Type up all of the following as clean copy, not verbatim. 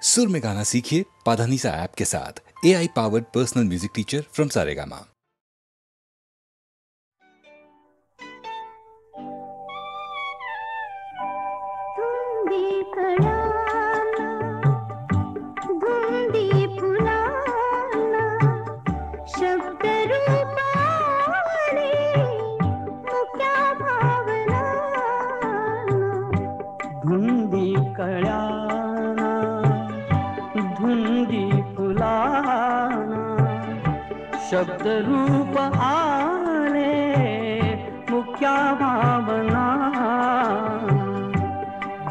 सुर में गाना सीखिए पाधानीसा ऐप के साथ। AI powered personal music teacher from Saregama. धुंदी कळ्याना धुंदी फुलाना शब्द रूप आले मुख्या भावना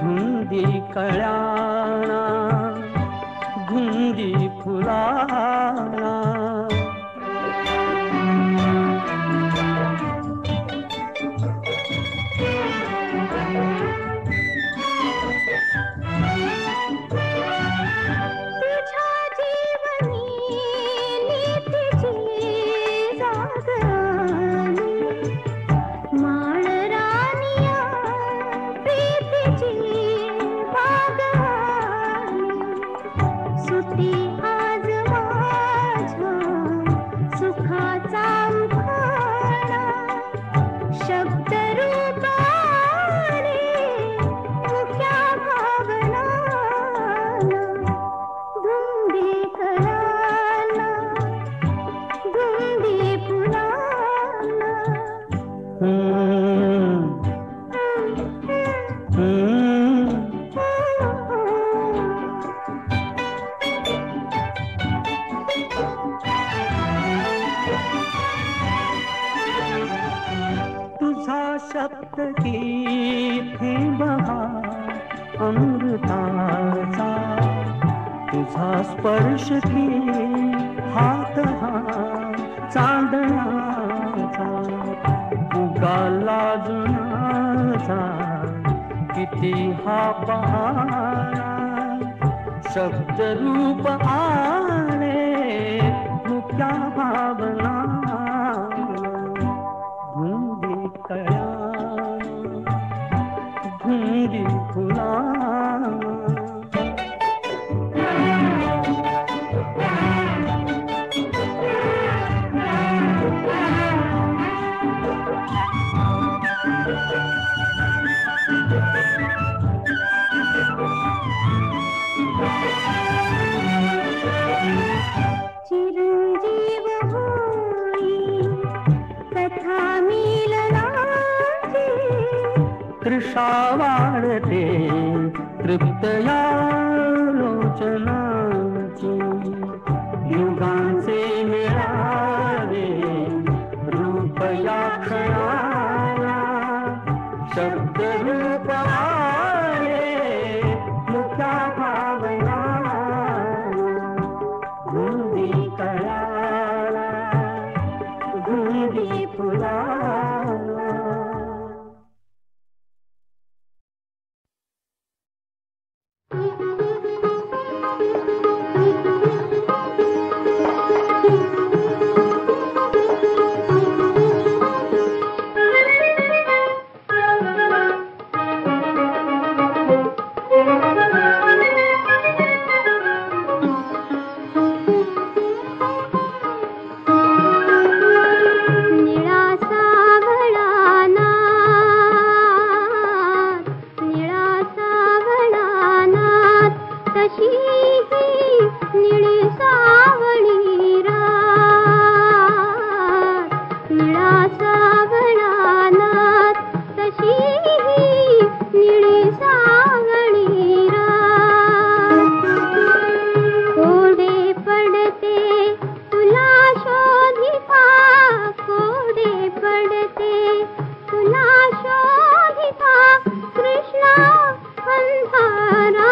धुंदी कळ्याना धुंदी फुलाना शब्द की थी बहार अमृताचा तुझा स्पर्श की हात हा चांदण्याचा उगाला जुनाचा किती हा पहारा शब्द रूप आले मुक्या भावना धुंदी कळ्याना धुंदी फुलाना चिरंजीव होई कथा मिलनाची तृषा वाढते तृप्तया लोचनाची युगांचे मिळावे रूप या क्षणाला शब्द रूप आले मुक्या भावना धुंदी कळ्याला धुंदी फुलाना कृष्णा अंधारा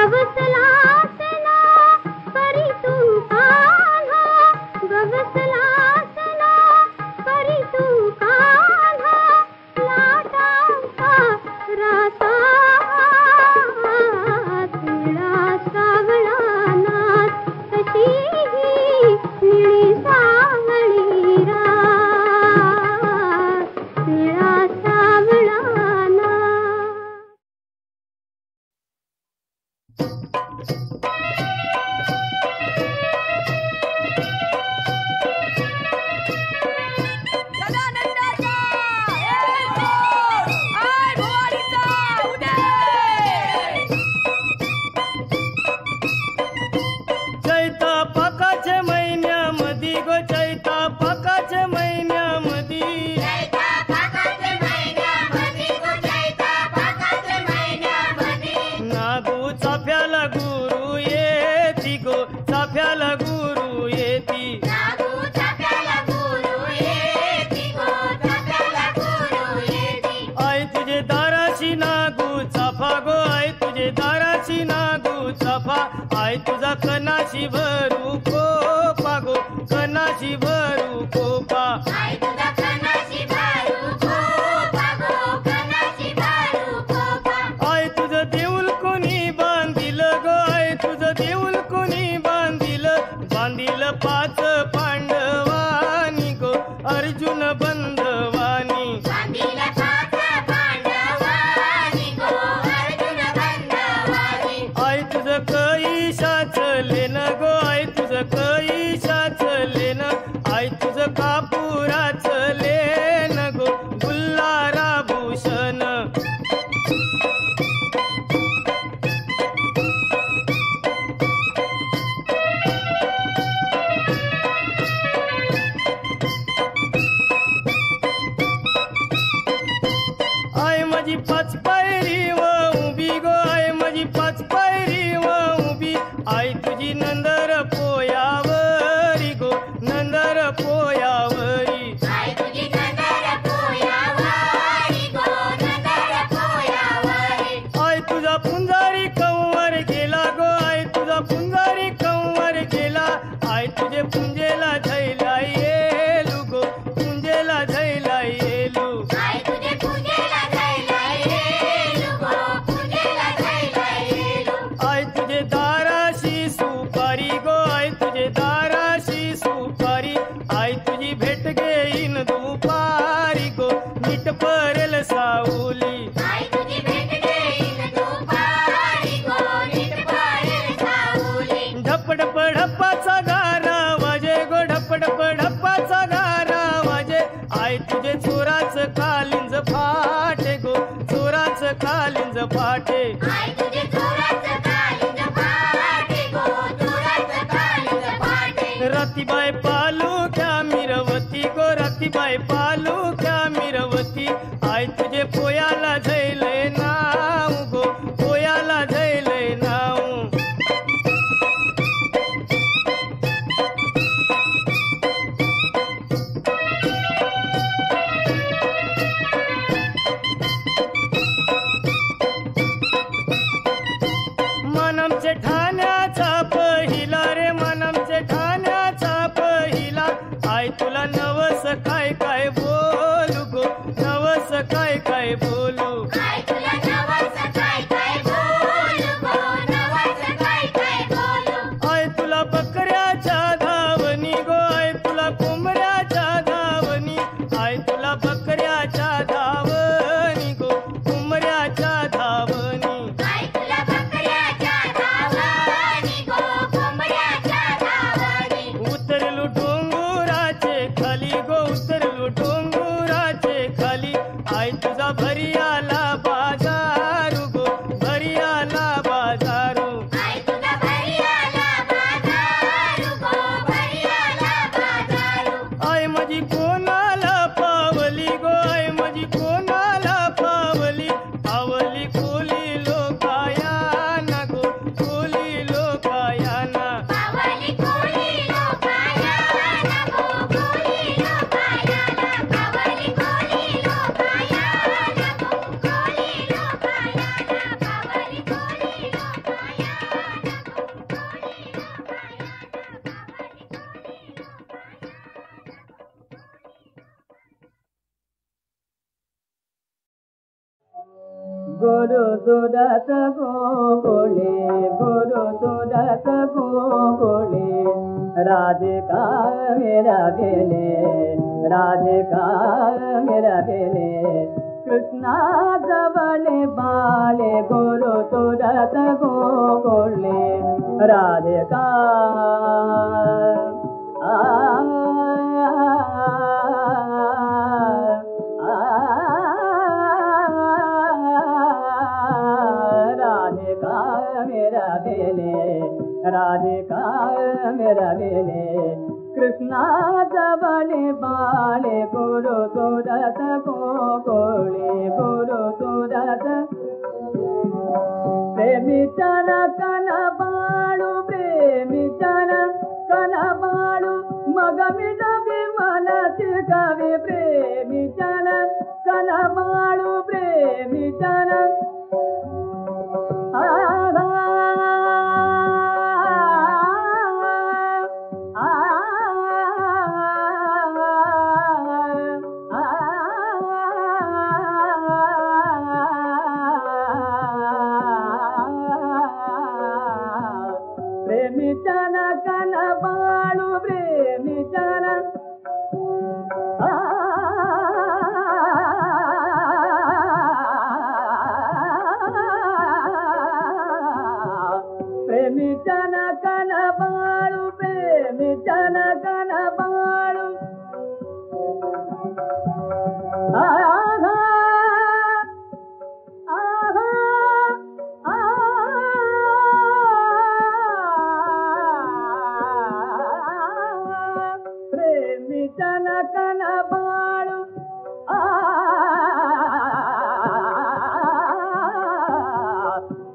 गवसलासना परी तू कान्हा, गवसलासना परी तू कान्हा, लाटांचा रासा निळा सावळानात तशी ही निळी सावळी रात, निळा सावळानात. सदानंदाचा आय भवानीचा उदय. चैता पाकाच्या महिन्यामधी गो, चैता पाकाच्या महिन्यामधी नागू चाफ्याला गुरु येती गो, चाफ्याला गुरु येती. आई तुझे दाराची नागू चाफा गो, आई तुझे दाराची नागू चाफा. आई तुझा कनाशी भरू कोपा गो, कनाशी भरू कोपा. आई तुझं देऊळ कोणी बांधिलं गो, आई तुझं देऊळ कोणी बांधिलं. बांधिलं पाच पांडवानी गो, अर्जुन बंधवानी. आई तुझं कैशाच लेन गो, आई तुझं कैशाच लेन. आई तुझं कापुराच लेन गो, गुल्हारा भूषण. आई माझी पाच पायरी व उभी गो, आई माझी पाच पायरी व उभी. आई तुझी नंदर पोयावरी गो, नंदर पोयावरी. आई तुझा पुंजारी कंवर गेला गो, आई तुझा पुंजारी कंवर गेला. आई तुझे पुंजेला झैला येलू गो, पुंजेला झैला येलू. आई तुझे दाराशी सुपारी गो, आई तुझे दाराशी सुपारी. आई तुझी भेट घेईन दुपारी गो, नीट परेल सावली. ढपढप ढप्पाचा गारा वाजे गो, ढपढप ढप्पाचा गारा वाजे. आई तुझे चोराच कालिंज फाटे गो, चोराच कालिंज फाटे. रतीबाई पालुक्या मिरवती गो, रतीबाई पालुक्या मिरवती. आई तुझे पोयाला झैले नाव गो, पोयाला झैले नाव. मनमचे ठाण्याचा पहिला रे, मनमचे ठाण्याचा पहिला. आई तुला नवस काय काय बोल गुरु सुरत गोकुले गुरु सुरत गोकुले राधिका मेरा बेले राधिका मेरा बेले कृष्णा जवले बाले गुरु सुरत गोकुले राधिका राधिका मेरा बेले राधिका मेरा बेले कृष्णा जवले बाले गुरु सुरत गोकुले गुरु सुरत प्रेमी चन कन बाळु प्रेमी चन कन बाळु मगमिद विमनसि कवि प्रेमी चन कन बाळु प्रेमी चन प्रेमी चन कन बाळु प्रेमी चन प्रेमी चन कन बाळु प्रेमी चन कन बाळु प्रेमी चन कन बाळु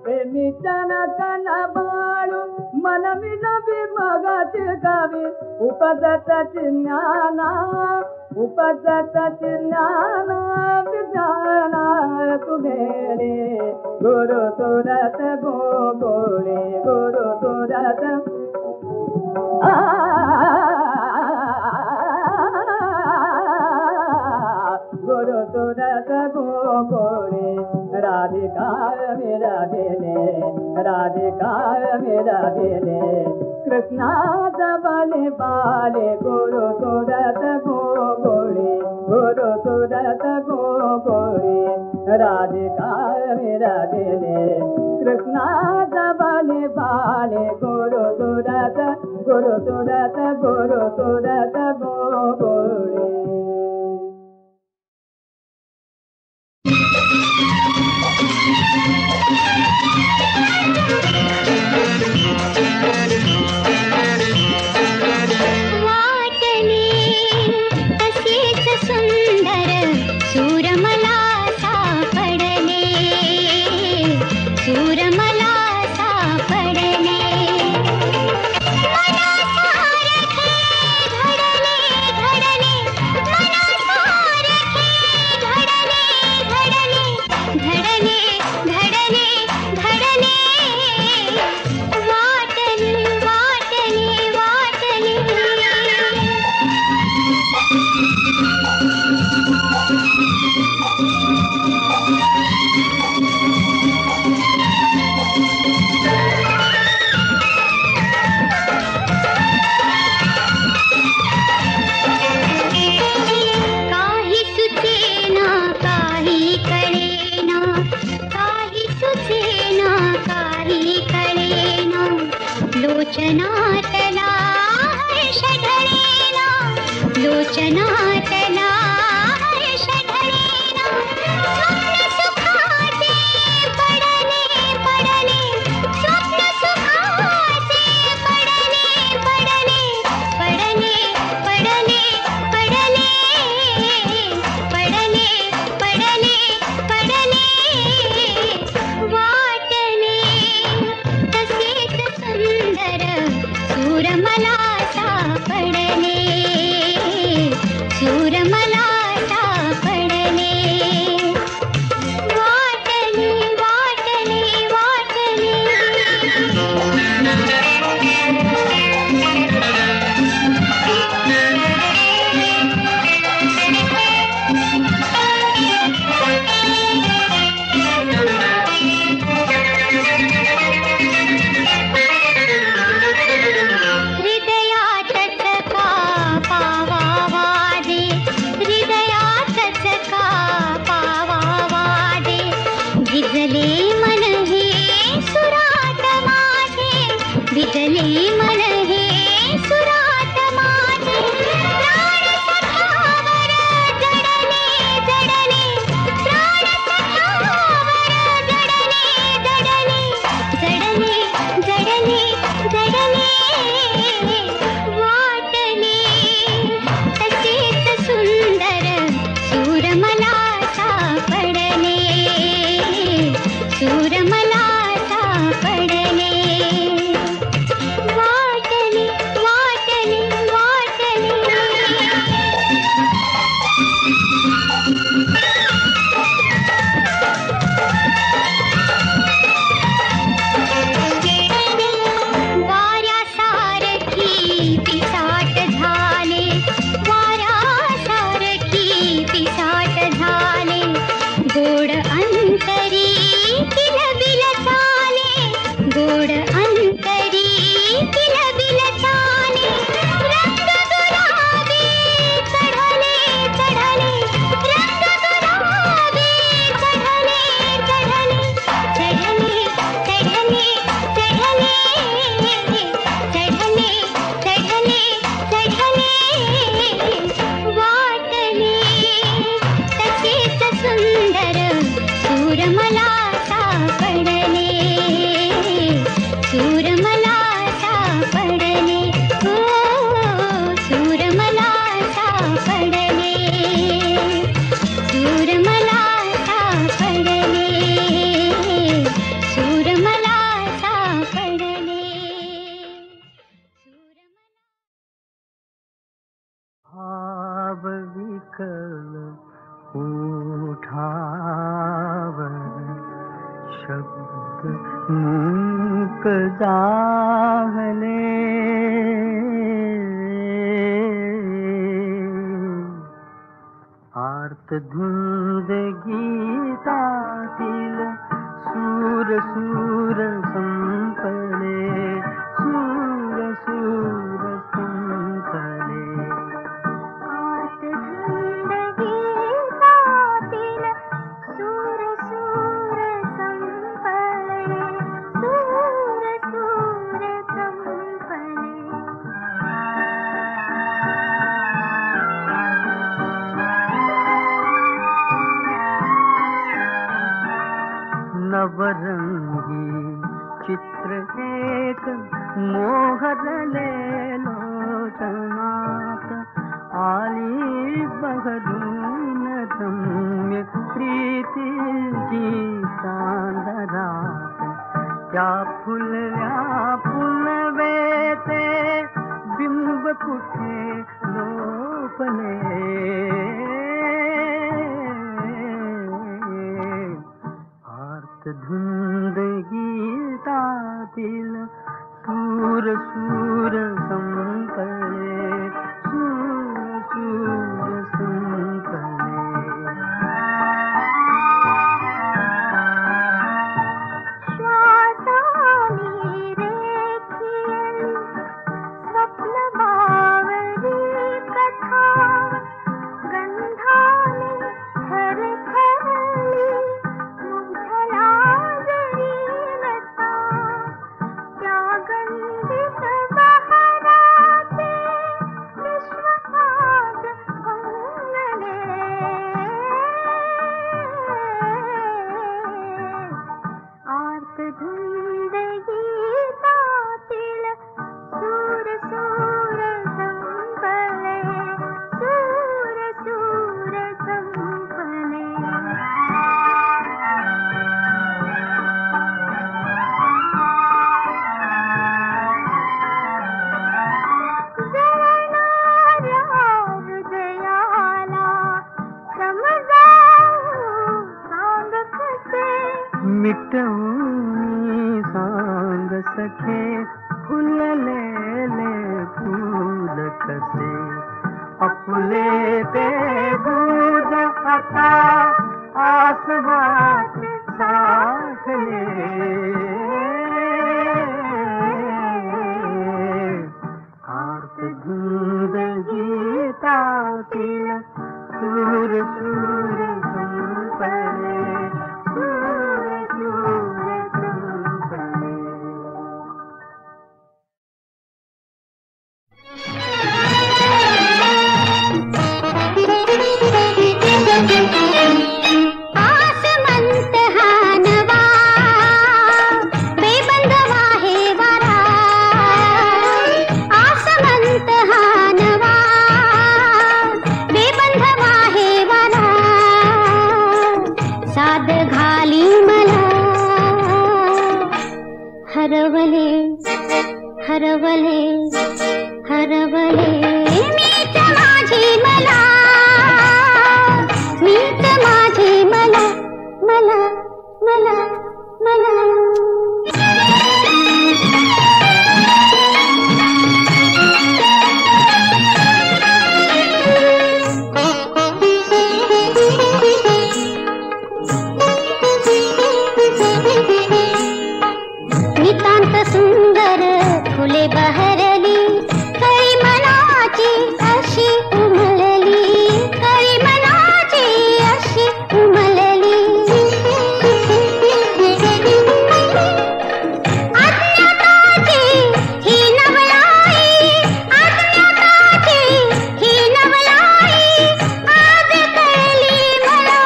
प्रेमी चन कन बाळु मन मिलवी मगति कवि उपजत ज्ञाना उपजत ज्ञाना विज्ञाना कुबेरे गुरु सुरत गोकुले गुरु सुरत गुरु सुरत गोकुले राधिका मेरा बेले राधिका मेरा बेले कृष्णा जवले बाले गुरु सुरत गोकुले गुरु सुरत गोकुले राधिका मेरा बेले कृष्णा जवले बाले गुरु सुरत गुरु सुरत गुरु सुरत गोकुले वाटले तसेच सुंदर सूर मला सापडले सूर मला सापडले मनासारखे घडले घडले मनासारखे घडले घडले घडले घडले घडले वाटले वाटले वाटले काही सुचेना काही कळेना काही सुचेना काही कळेना लोचनातला हर्ष ढळेना लोचनातला हर्ष ढळेना स्वप्न सुखाचे पडले पडले स्वप्न सुखाचे पडले पडले पडले पडले पडले पडले पडले पडले वाटले तसेच सुंदर सूर मला सापडले सूर मूक जाहले आर्त धुंद गीतातील सूर सूर संपले सूर सूर संपले आर्त धुंद गीतातील सूर सूर संपले सूर सूर संपले नवरंगी चित्र एक मोहरले लोचनात आली बहरून रम्य प्रीतीची चांदरात त्या फुलल्या पुनवेचे बिंब कुठे लोपले धुंद गीतातील सूर सूर संपले सूर सूर संपले श्वासानी रेखियली स्वप्न बावरी कथा गंधाने थरथरली मुग्धला जरी लता त्या गंधित बहराचे विश्वनाद भंगले आर्त धुंद गीतातील सूर सूर संपले सूर सूर संपले जळणाऱ्या हृदयाला समजावून सांग कसे मिटवून सांग सखे फुललेले फूल कसे आपले ते दूध आता आसवात साठले आर्त धुंद गीतातील सूर सूर संपले सूर सूर संपले आसमंत हा नवा बेबंधवा हे वारा आसमंत हा नवा बेबंधवा हे वारा साद घाली मला हरवले हरवले हरवले मीच माझी मला मीच माझी मला मला मला मला नितांत सुंदर फुले बहरली कळी मनाची अशी उमलली कळी मनाची अशी उमलली अज्ञाताची ही नवलाई अज्ञाताची ही नवलाई आज कळली मला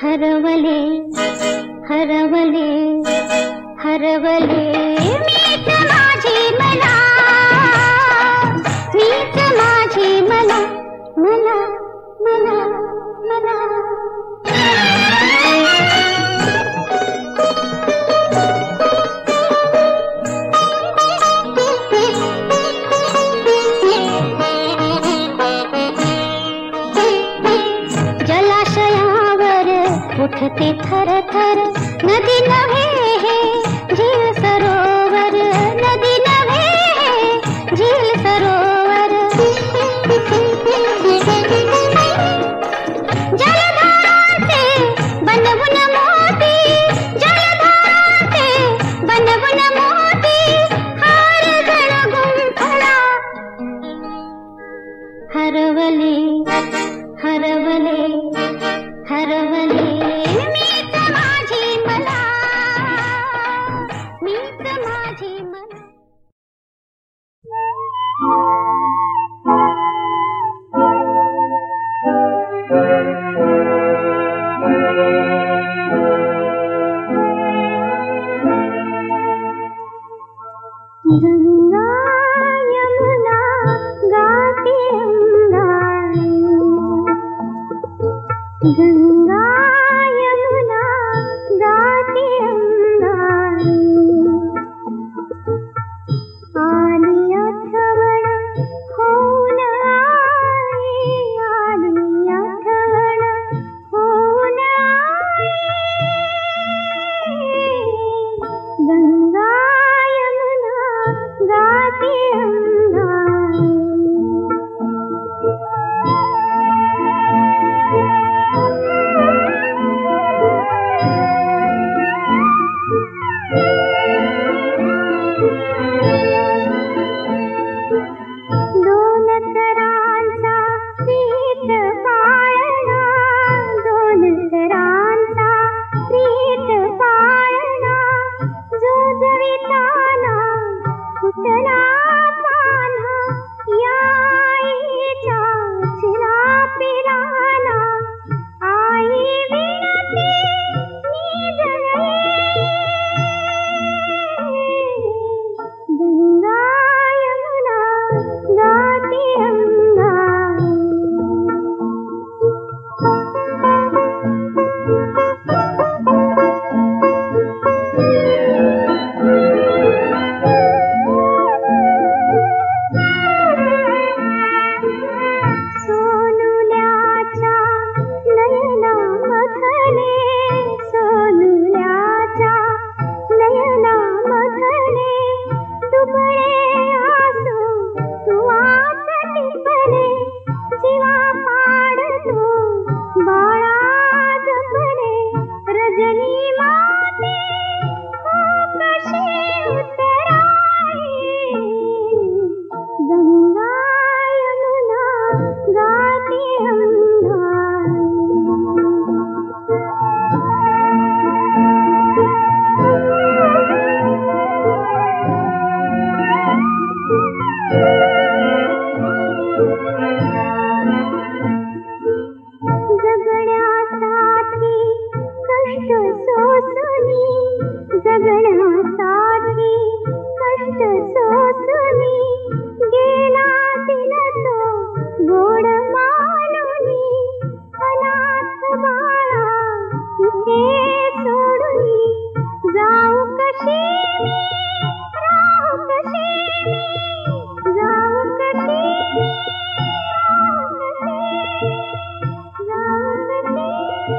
हरवले हरवले हरवले मीच माझी मला मीच माझी मला मला मला मला जलाशयावर उठते थर थर नदी नव्हे हे झील सरोवर, नदी नव्हे हे झील सरोवर. जलधारांचे बनवून मोती, जलधारांचे बनवून मोती, हार जण गुंफला. हरवले हरवले हरवले मीच माझी मला, मीच माझी मला. गंगा यमुना गाते अंगाई, गंगा यमुना गाते अंगाई. आली आठवण होऊन आई, आली आठवण होऊन आई. गंगा यमुना गाते अंगाई. दोन करांचा प्रीत पाळणा, दोन करांचा प्रीत पाळणा. जो जविताना फुटला पाना, या आईच्या चिरापिलाना. आई विनती निजले, गंगा यमुना गाते अंगाई. सोनुल्याच्या नयनामधले, सोनुल्याच्या नयनामधले, दुबळे आसू तुवाच टिपले. जीवा पाडतो बाळा जपले, रजनी माते हो कशी उतराई. गंगा यमुना गाते अंगाई. जगण्यासाठी कष्ट सोसुनी, जगण्यासाठी कष्ट सोसुनी, गेला दिल तो गोड मानुनी. अनाथ बाळा इथे सोडुनी, जाऊ कशी मी, राहू कशी मी, जाऊ कशी मी, राहू कशी मी, जाऊ कशी मी.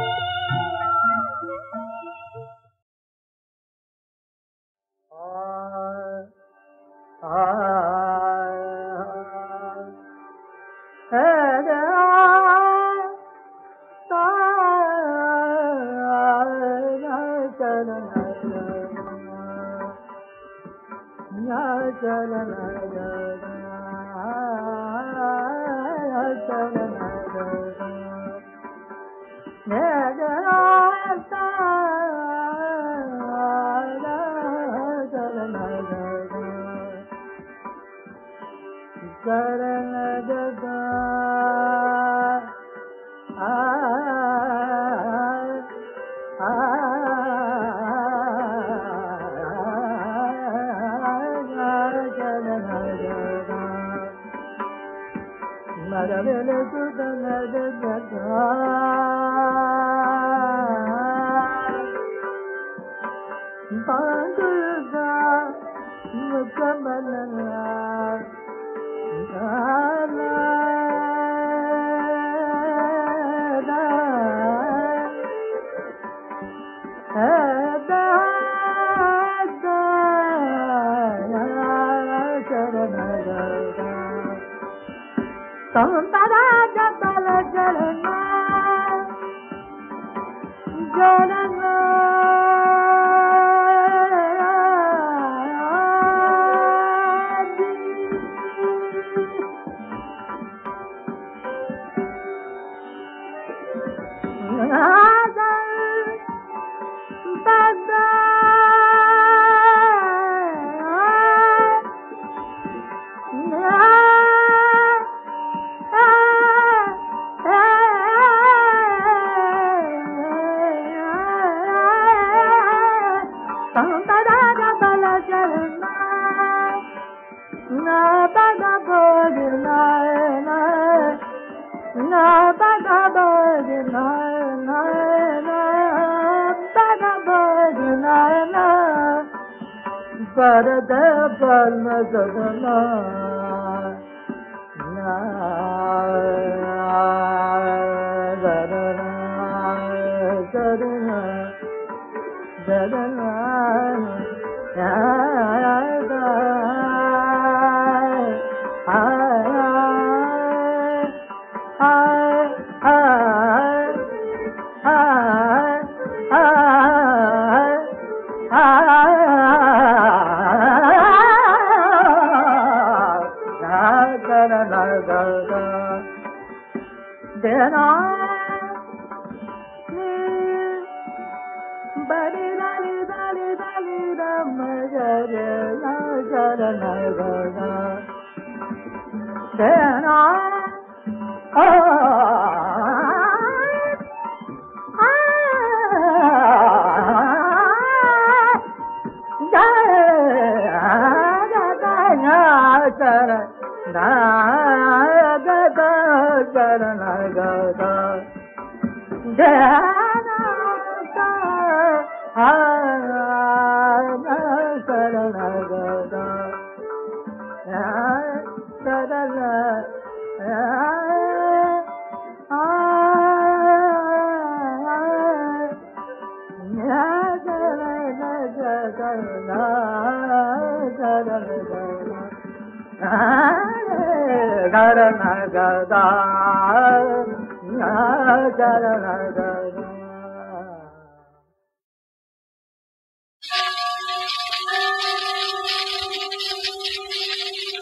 है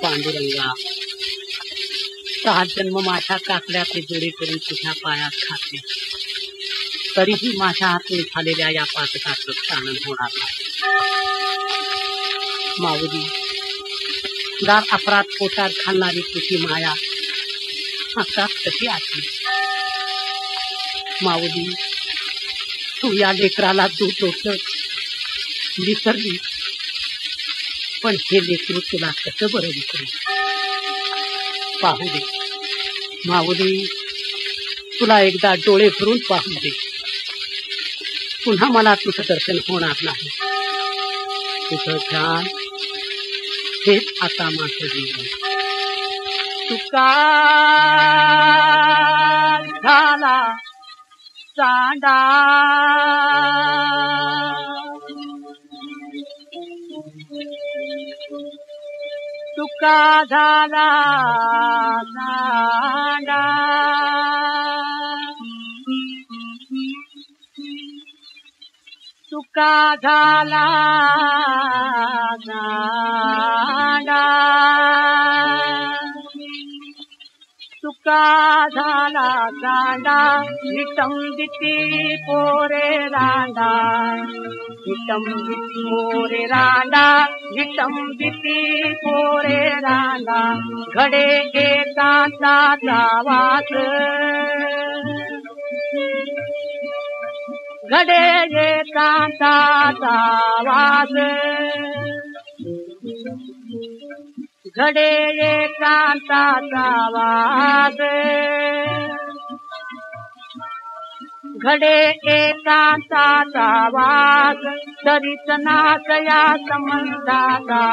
पांडुरंगा, 7 जन्म माझ्या काकड्या जोडी करून तुझ्या पायात खाते, तरीही माझ्या हातून झालेल्या या पातकाचं स्थानन होणार नाही. माऊली, दार अपराध पोटात घालणारी तुझी माया आता कशी आली? माऊली, तू या लेकराला दूध होतं विसरली, पण हे लेकरू तुला कसं बरं विसरू? पाहू दे माऊली, तुला एकदा डोळे भरून पाहू दे. पुन्हा मला तुझं दर्शन होणार नाही. तुझं ध्यान हेच आता माझं जीवन. तुका झाला चांडा, तुका झाला चांडा, तुका झाला चांडा, तुका झाला चांडा, विटंबिती पोरे रांडा, विटंबिती पोरे रांडा, विटंबिती पोरे रांडा, घडे एकांताचा वास, घडे एकांताचा वास, घडे एकांताचा वास, घडे एकांताचा वास, तरीच नाचया संबंधाचा,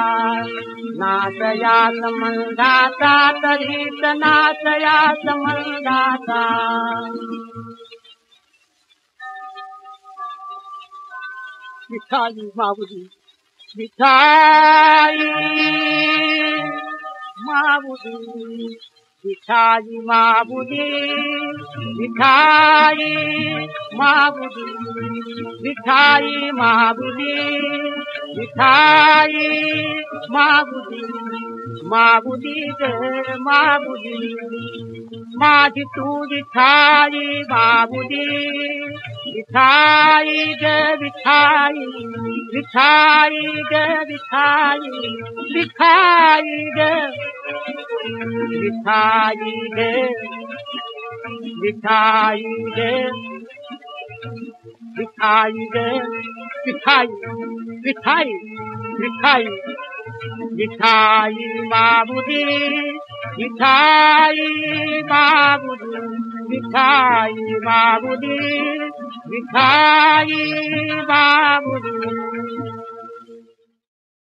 नाचया संबंधाचा, तरीच नाचया संबंधाचा. मिठाई माऊली मिठाई माऊली मिठाई माऊली मिठाई माऊली मिठाई माऊली मिठाई माऊली माऊली ग माऊली माझी तू मिठाई माऊली मिठाई ग मिठाई मिठाई ग मिठाई मिठाई ग मिठाई ग मिठाई ग मिठाई ग मिठाई मिठाई मिठाई मिठाई माऊली मिठाई माऊली मिठाई माऊली मिठाई माऊली